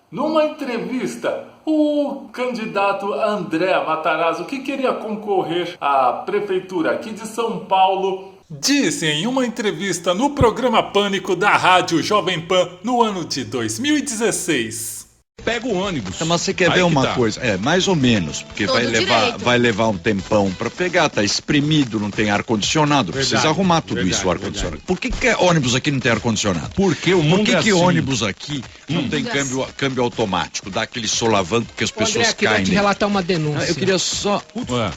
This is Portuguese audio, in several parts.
Numa entrevista, o candidato André Matarazzo, que queria concorrer à prefeitura aqui de São Paulo, disse em uma entrevista no programa Pânico da Rádio Jovem Pan no ano de 2016. Pega o ônibus. Mas você quer ver uma coisa? Mais ou menos, porque vai levar um tempão para pegar, tá espremido, não tem ar-condicionado, precisa arrumar tudo isso, o ar-condicionado. Por que ônibus aqui não tem ar-condicionado? Porque o mundo Por que assim. ônibus aqui não tem câmbio automático, dá aquele solavanco que as pessoas André, caem? Te relatar uma denúncia. Eu queria só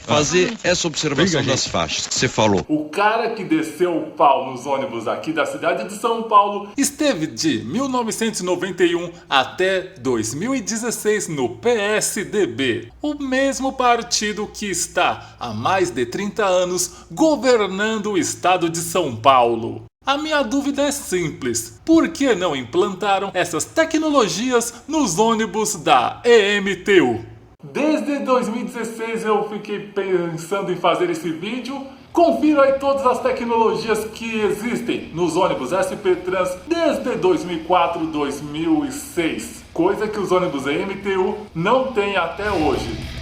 fazer essa observação das faixas que você falou. O cara que desceu o pau nos ônibus aqui da cidade de São Paulo esteve de 1991 até 2016 no PSDB, o mesmo partido que está há mais de 30 anos governando o estado de São Paulo. A minha dúvida é simples: por que não implantaram essas tecnologias nos ônibus da EMTU? Desde 2016 eu fiquei pensando em fazer esse vídeo. Confira aí todas as tecnologias que existem nos ônibus SP Trans desde 2004, 2006. Coisa que os ônibus EMTU não têm até hoje.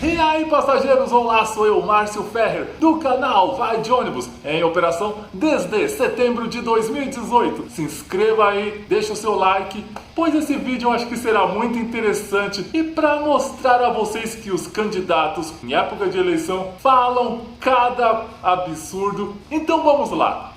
E aí, passageiros, olá, sou eu, Márcio Ferrer, do canal Vai de Ônibus, em operação desde setembro de 2018. Se inscreva aí, deixa o seu like, pois esse vídeo eu acho que será muito interessante e para mostrar a vocês que os candidatos, em época de eleição, falam cada absurdo. Então vamos lá.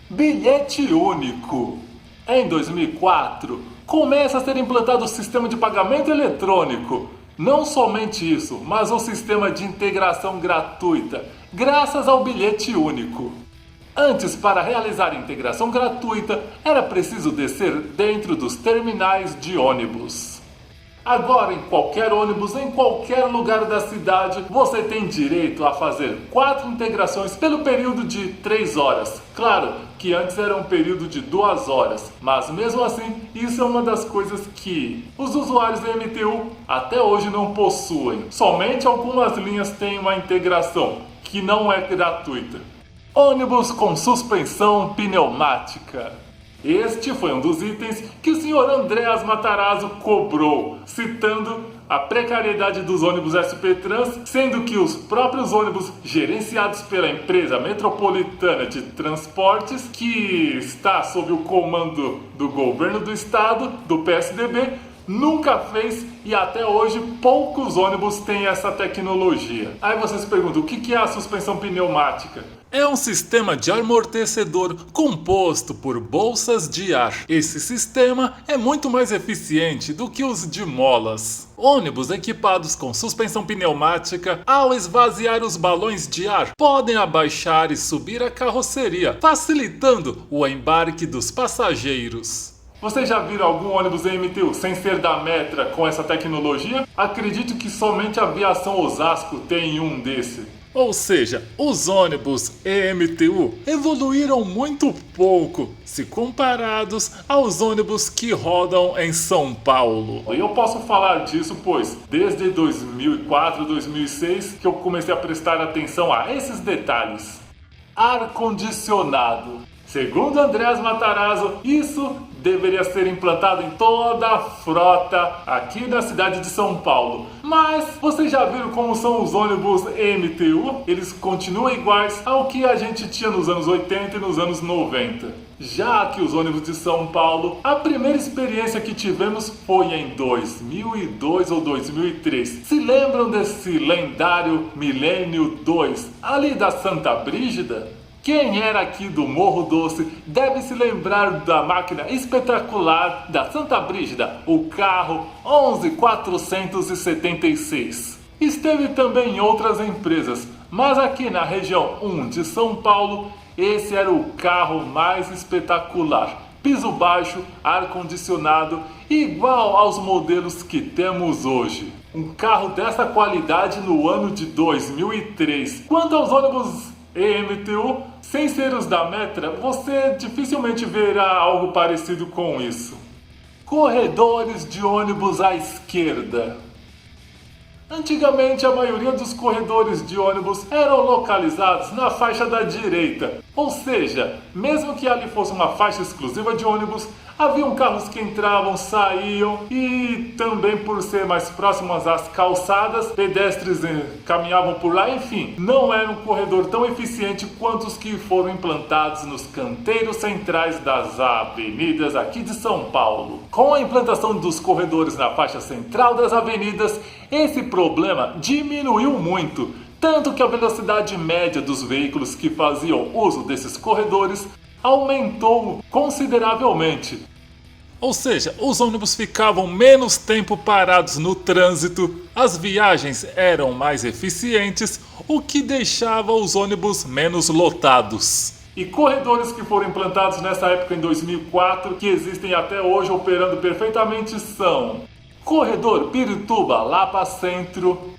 Bilhete único. Em 2004, começa a ser implantado o sistema de pagamento eletrônico. Não somente isso, mas o sistema de integração gratuita, graças ao bilhete único. Antes, para realizar a integração gratuita, era preciso descer dentro dos terminais de ônibus. Agora, em qualquer ônibus, em qualquer lugar da cidade, você tem direito a fazer 4 integrações pelo período de 3 horas. Claro que antes era um período de 2 horas, mas mesmo assim, isso é uma das coisas que os usuários da MTU até hoje não possuem. Somente algumas linhas têm uma integração, que não é gratuita. Ônibus com suspensão pneumática. Este foi um dos itens que o senhor André Matarazzo cobrou, citando a precariedade dos ônibus SP Trans, sendo que os próprios ônibus gerenciados pela empresa metropolitana de transportes, que está sob o comando do governo do estado, do PSDB, nunca fez e até hoje poucos ônibus têm essa tecnologia. Aí você se pergunta, o que é a suspensão pneumática? É um sistema de amortecedor composto por bolsas de ar. Esse sistema é muito mais eficiente do que os de molas. Ônibus equipados com suspensão pneumática, ao esvaziar os balões de ar, podem abaixar e subir a carroceria, facilitando o embarque dos passageiros. Vocês já viram algum ônibus EMTU sem ser da Metra com essa tecnologia? Acredito que somente a Aviação Osasco tem um desse. Ou seja, os ônibus EMTU evoluíram muito pouco se comparados aos ônibus que rodam em São Paulo. E eu posso falar disso pois desde 2004, 2006 que eu comecei a prestar atenção a esses detalhes. Ar-condicionado. Segundo André Matarazzo, isso deveria ser implantado em toda a frota aqui da cidade de São Paulo. Mas vocês já viram como são os ônibus EMTU? Eles continuam iguais ao que a gente tinha nos anos 80 e nos anos 90. Já que os ônibus de São Paulo, a primeira experiência que tivemos foi em 2002 ou 2003. Se lembram desse lendário Milênio 2 ali da Santa Brígida? Quem era aqui do Morro Doce deve se lembrar da máquina espetacular da Santa Brígida, o carro 11476. Esteve também em outras empresas, mas aqui na região 1 de São Paulo, esse era o carro mais espetacular. Piso baixo, ar-condicionado, igual aos modelos que temos hoje. Um carro dessa qualidade no ano de 2003. Quanto aos ônibus EMTU, sem ser os da Metra, você dificilmente verá algo parecido com isso. Corredores de ônibus à esquerda. Antigamente, a maioria dos corredores de ônibus eram localizados na faixa da direita. Ou seja, mesmo que ali fosse uma faixa exclusiva de ônibus, Haviam carros que entravam, saíam e também por ser mais próximas às calçadas, pedestres caminhavam por lá, enfim, não era um corredor tão eficiente quanto os que foram implantados nos canteiros centrais das avenidas aqui de São Paulo. Com a implantação dos corredores na faixa central das avenidas, esse problema diminuiu muito, tanto que a velocidade média dos veículos que faziam uso desses corredores aumentou consideravelmente. Ou seja, os ônibus ficavam menos tempo parados no trânsito, as viagens eram mais eficientes, o que deixava os ônibus menos lotados. E corredores que foram implantados nessa época em 2004, que existem até hoje operando perfeitamente são: Corredor Pirituba, Lapa Centro,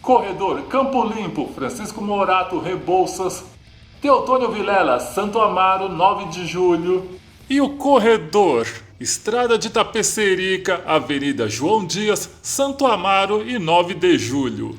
Corredor Campo Limpo, Francisco Morato, Rebouças, Teotônio Vilela, Santo Amaro, 9 de Julho, e o corredor Estrada de Tapecerica, Avenida João Dias, Santo Amaro e 9 de Julho.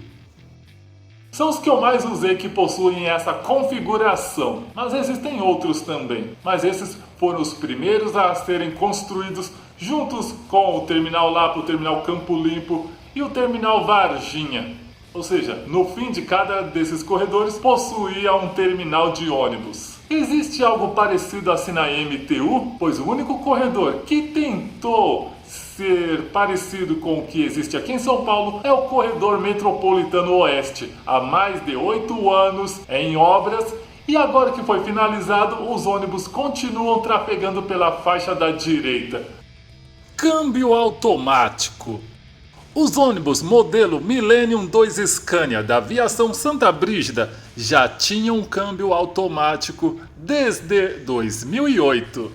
São os que eu mais usei que possuem essa configuração, mas existem outros também. Mas esses foram os primeiros a serem construídos juntos com o terminal Lapa, o terminal Campo Limpo e o terminal Varginha. Ou seja, no fim de cada desses corredores possuía um terminal de ônibus. Existe algo parecido assim na MTU? Pois o único corredor que tentou ser parecido com o que existe aqui em São Paulo é o Corredor Metropolitano Oeste. Há mais de 8 anos em obras e agora que foi finalizado, os ônibus continuam trafegando pela faixa da direita. Câmbio automático. Os ônibus modelo Millennium 2 Scania da Aviação Santa Brígida já tinham câmbio automático desde 2008.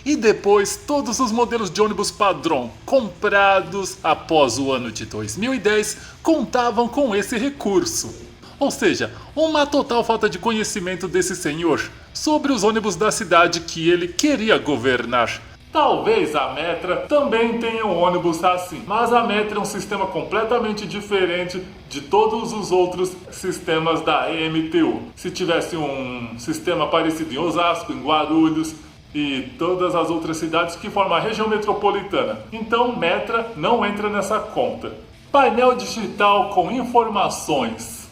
E depois todos os modelos de ônibus padrão comprados após o ano de 2010 contavam com esse recurso. Ou seja, uma total falta de conhecimento desse senhor sobre os ônibus da cidade que ele queria governar. Talvez a Metra também tenha um ônibus assim, mas a Metra é um sistema completamente diferente de todos os outros sistemas da EMTU. Se tivesse um sistema parecido em Osasco, em Guarulhos e todas as outras cidades que formam a região metropolitana, então Metra não entra nessa conta. Painel digital com informações.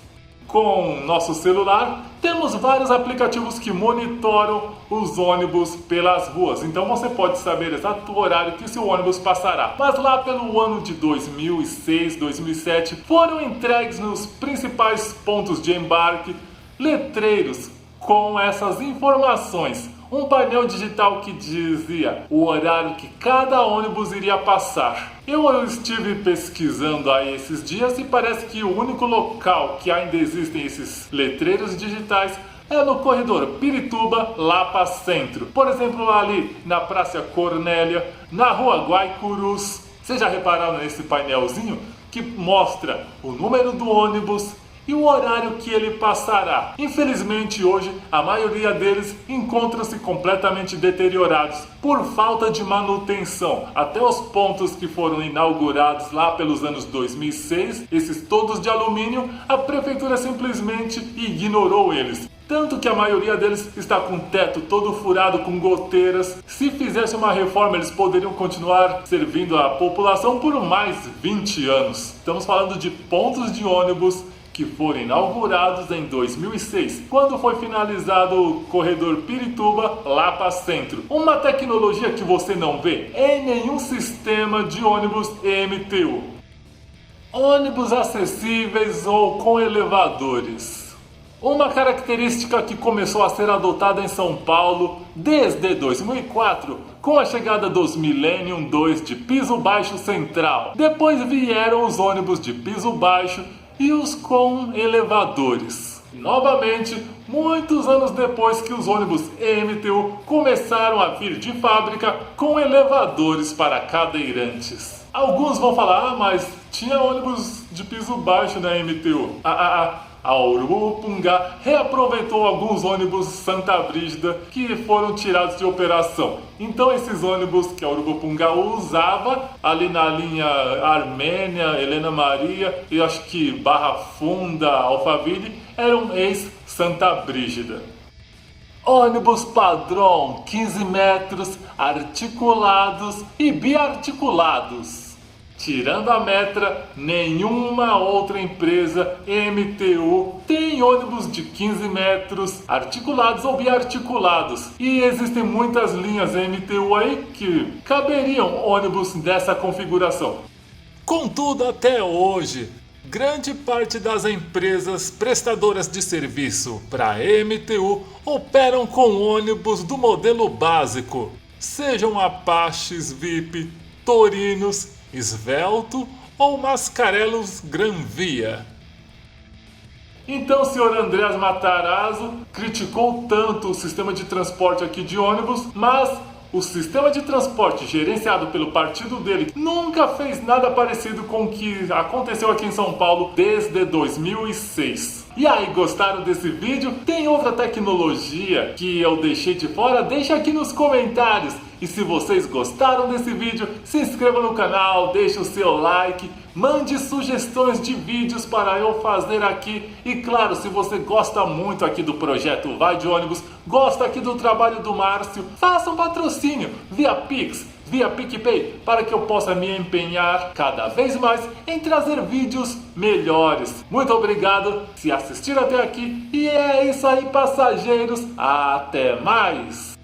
Com nosso celular, temos vários aplicativos que monitoram os ônibus pelas ruas. Então você pode saber exato o horário que seu ônibus passará. Mas lá pelo ano de 2006, 2007, foram entregues nos principais pontos de embarque letreiros com essas informações. Um painel digital que dizia o horário que cada ônibus iria passar. Eu estive pesquisando aí esses dias e parece que o único local que ainda existem esses letreiros digitais é no corredor Pirituba, Lapa Centro. Por exemplo, ali na Praça Cornélia, na Rua Guaicurus. Vocês já repararam nesse painelzinho que mostra o número do ônibus e o horário que ele passará? Infelizmente hoje a maioria deles encontram-se completamente deteriorados por falta de manutenção. Até os pontos que foram inaugurados lá pelos anos 2006, esses todos de alumínio, a prefeitura simplesmente ignorou eles. Tanto que a maioria deles está com o teto todo furado com goteiras. Se fizesse uma reforma, eles poderiam continuar servindo a população por mais 20 anos. Estamos falando de pontos de ônibus que foram inaugurados em 2006, quando foi finalizado o corredor Pirituba, Lapa Centro. Uma tecnologia que você não vê em nenhum sistema de ônibus EMTU. Ônibus acessíveis ou com elevadores. Uma característica que começou a ser adotada em São Paulo desde 2004, com a chegada dos Millennium 2 de piso baixo central. Depois vieram os ônibus de piso baixo e os com elevadores. Novamente, muitos anos depois que os ônibus EMTU começaram a vir de fábrica com elevadores para cadeirantes. Alguns vão falar, mas tinha ônibus de piso baixo na EMTU. A Urubupungá reaproveitou alguns ônibus Santa Brígida que foram tirados de operação. Então esses ônibus que a Urubupungá usava ali na linha Armênia, Helena Maria e acho que Barra Funda, Alphaville, eram ex-Santa Brígida. Ônibus padrão 15 metros, articulados e biarticulados. Tirando a Metra, nenhuma outra empresa MTU tem ônibus de 15 metros, articulados ou biarticulados. E existem muitas linhas MTU aí que caberiam ônibus dessa configuração. Contudo, até hoje, grande parte das empresas prestadoras de serviço para MTU operam com ônibus do modelo básico, sejam Apaches VIP, Torinos, Svelto ou Mascarelos Gran Via. Então o senhor Andrés Matarazzo criticou tanto o sistema de transporte aqui de ônibus, mas o sistema de transporte gerenciado pelo partido dele nunca fez nada parecido com o que aconteceu aqui em São Paulo desde 2006. E aí, gostaram desse vídeo? Tem outra tecnologia que eu deixei de fora? Deixa aqui nos comentários. E se vocês gostaram desse vídeo, se inscreva no canal, deixe o seu like, mande sugestões de vídeos para eu fazer aqui. E claro, se você gosta muito aqui do projeto Vai de Ônibus, gosta aqui do trabalho do Márcio, faça um patrocínio via Pix, via PicPay, para que eu possa me empenhar cada vez mais em trazer vídeos melhores. Muito obrigado se assistiram até aqui e é isso aí, passageiros, até mais!